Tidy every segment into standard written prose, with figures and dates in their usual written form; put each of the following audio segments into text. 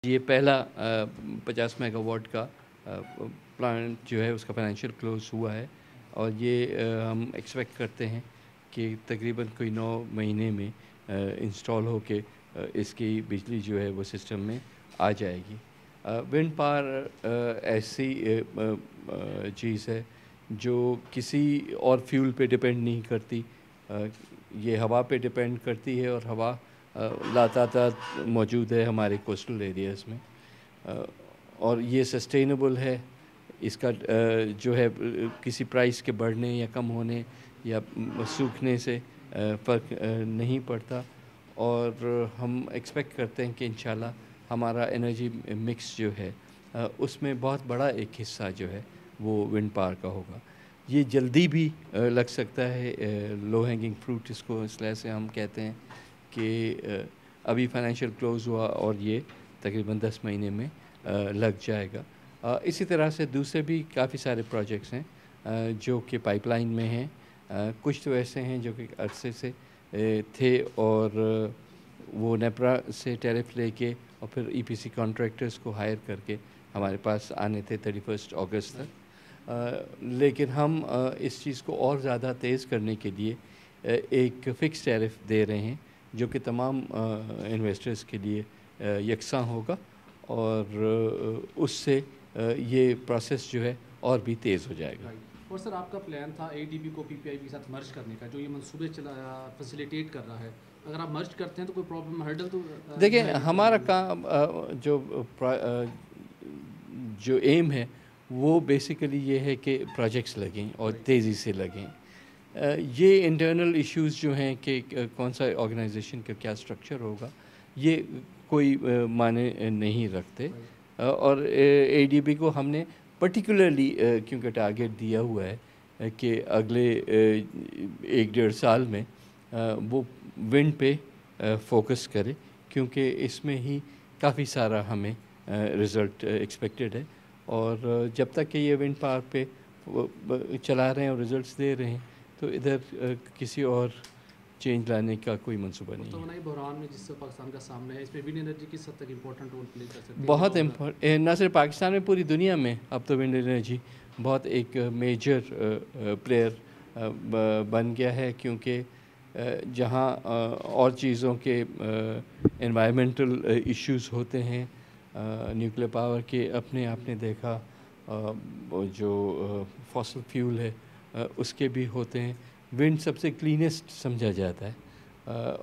ये पहला 50 मेगावाट का प्लांट जो है उसका फाइनेंशियल क्लोज हुआ है और ये हम एक्सपेक्ट करते हैं कि तकरीबन कोई 9 महीने में इंस्टॉल होके इसकी बिजली जो है वो सिस्टम में आ जाएगी। विंड पावर ऐसी चीज़ है जो किसी और फ्यूल पे डिपेंड नहीं करती। ये हवा पे डिपेंड करती है और हवा लगातार मौजूद है हमारे कोस्टल एरियाज़ में और ये सस्टेनेबल है। इसका जो है किसी प्राइस के बढ़ने या कम होने या सूखने से फ़र्क नहीं पड़ता और हम एक्सपेक्ट करते हैं कि इंशाल्लाह हमारा एनर्जी मिक्स जो है उसमें बहुत बड़ा एक हिस्सा जो है वो विंड पावर का होगा। ये जल्दी भी लग सकता है, लो हैंगिंग फ्रूट इसको इसलिए से हम कहते हैं कि अभी फाइनेंशियल क्लोज़ हुआ और ये तकरीबन 10 महीने में लग जाएगा। इसी तरह से दूसरे भी काफ़ी सारे प्रोजेक्ट्स हैं जो कि पाइपलाइन में हैं। कुछ तो ऐसे हैं जो कि अरसे से थे और वो नेपरा से टैरिफ लेके और फिर ईपीसी कॉन्ट्रैक्टर्स को हायर करके हमारे पास आने थे 31 अगस्त तक। लेकिन हम इस चीज़ को और ज़्यादा तेज़ करने के लिए एक फ़िक्स टैरिफ दे रहे हैं जो कि तमाम इन्वेस्टर्स के लिए यकसां होगा और उससे ये प्रोसेस जो है और भी तेज़ हो जाएगा। और सर आपका प्लान था एडीबी को पीपीआई के साथ मर्ज करने का, जो ये मंसूबे चला फैसिलिटेट कर रहा है। अगर आप मर्ज करते हैं तो कोई प्रॉब्लम हर्डल तो देखिए हमारा काम जो एम है वो बेसिकली ये है कि प्रोजेक्ट्स लगें और तेज़ी से लगें। ये इंटरनल इश्यूज़ जो हैं कि कौन सा ऑर्गेनाइजेशन का क्या स्ट्रक्चर होगा ये कोई माने नहीं रखते और एडीबी को हमने पर्टिकुलरली क्योंकि टारगेट दिया हुआ है कि अगले 1-1.5 साल में वो विंड पे फोकस करे क्योंकि इसमें ही काफ़ी सारा हमें रिज़ल्ट एक्सपेक्टेड है और जब तक कि ये विंड पावर पे चला रहे हैं और रिज़ल्ट्स दे रहे हैं तो इधर किसी और चेंज लाने का कोई मंसूबा नहीं है। तो बहरान में जिससे पाकिस्तान का सामना है, इसमें विंड एनर्जी किस हद तक इम्पोर्टेंट रोल प्ले कर सकती है? बहुत इम्पोर्टेंट, न सिर्फ पाकिस्तान में पूरी दुनिया में अब तो विंड एनर्जी बहुत एक मेजर प्लेयर बन गया है क्योंकि जहाँ और चीज़ों के एनवायरमेंटल इश्यूज़ होते हैं, न्यूक्लियर पावर के अपने आपने देखा जो फॉसिल फ्यूल है उसके भी होते हैं। विंड सबसे क्लीनेस्ट समझा जाता है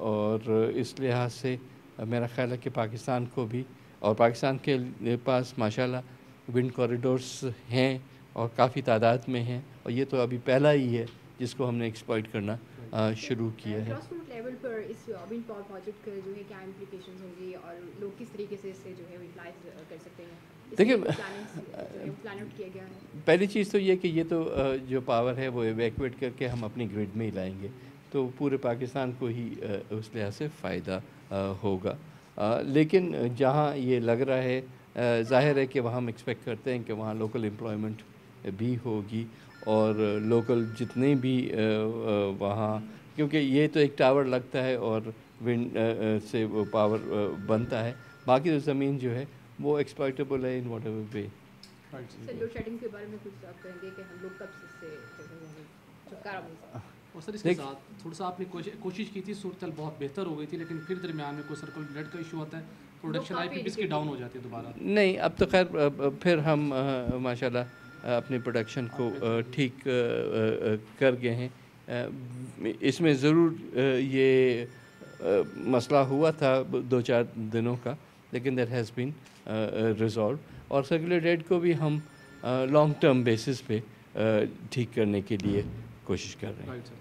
और इस लिहाज से मेरा ख़्याल है कि पाकिस्तान को भी और पाकिस्तान के पास माशाल्लाह विंड कॉरिडोर्स हैं और काफ़ी तादाद में हैं और ये तो अभी पहला ही है जिसको हमने एक्सप्लॉइट करना शुरू किया है। लेवल पर इस विंड पावर प्रोजेक्ट के जो है क्या इम्प्लीकेशंस होंगी और लोग किस तरीके से इससे जो है यूटिलाइज कर सकते हैं? देखिए प्लान आउट किया गया है। पहली चीज़ तो ये कि ये तो जो पावर है वो इवैक्यूएट करके हम अपनी ग्रिड में ही लाएंगे तो पूरे पाकिस्तान को ही उस लिहाज से फ़ायदा होगा। लेकिन जहाँ ये लग रहा है ज़ाहिर है कि वहाँ हम एक्सपेक्ट करते हैं कि वहाँ लोकल एम्प्लॉयमेंट भी होगी और लोकल जितने भी वहाँ क्योंकि ये तो एक टावर लगता है और विंड से वो पावर बनता है, बाकी तो ज़मीन जो है वो एक्सप्लॉइटेबल है in whatever way. Sir load shedding के बारे में कुछ आप कहेंगे कि हम लोग कब इससे छुटकारा मिल सकता है? और सर इसके साथ थोड़ा सा आपने कोशिश की थी, सूरत बहुत बेहतर हो गई थी, लेकिन फिर दरमियान में कोई सर्कुलर ब्लड का इशू आता है, प्रोडक्शन आईपीपी की डाउन हो जाती है दोबारा। नहीं अब तो खैर फिर हम माशाल्लाह अपने प्रोडक्शन को ठीक कर गए हैं। इसमें ज़रूर ये मसला हुआ था 2-4 दिनों का, लेकिन दैट हैज़ बीन रिजॉल्व और सर्कुलर डेट को भी हम लॉन्ग टर्म बेसिस पे ठीक करने के लिए कोशिश कर रहे हैं।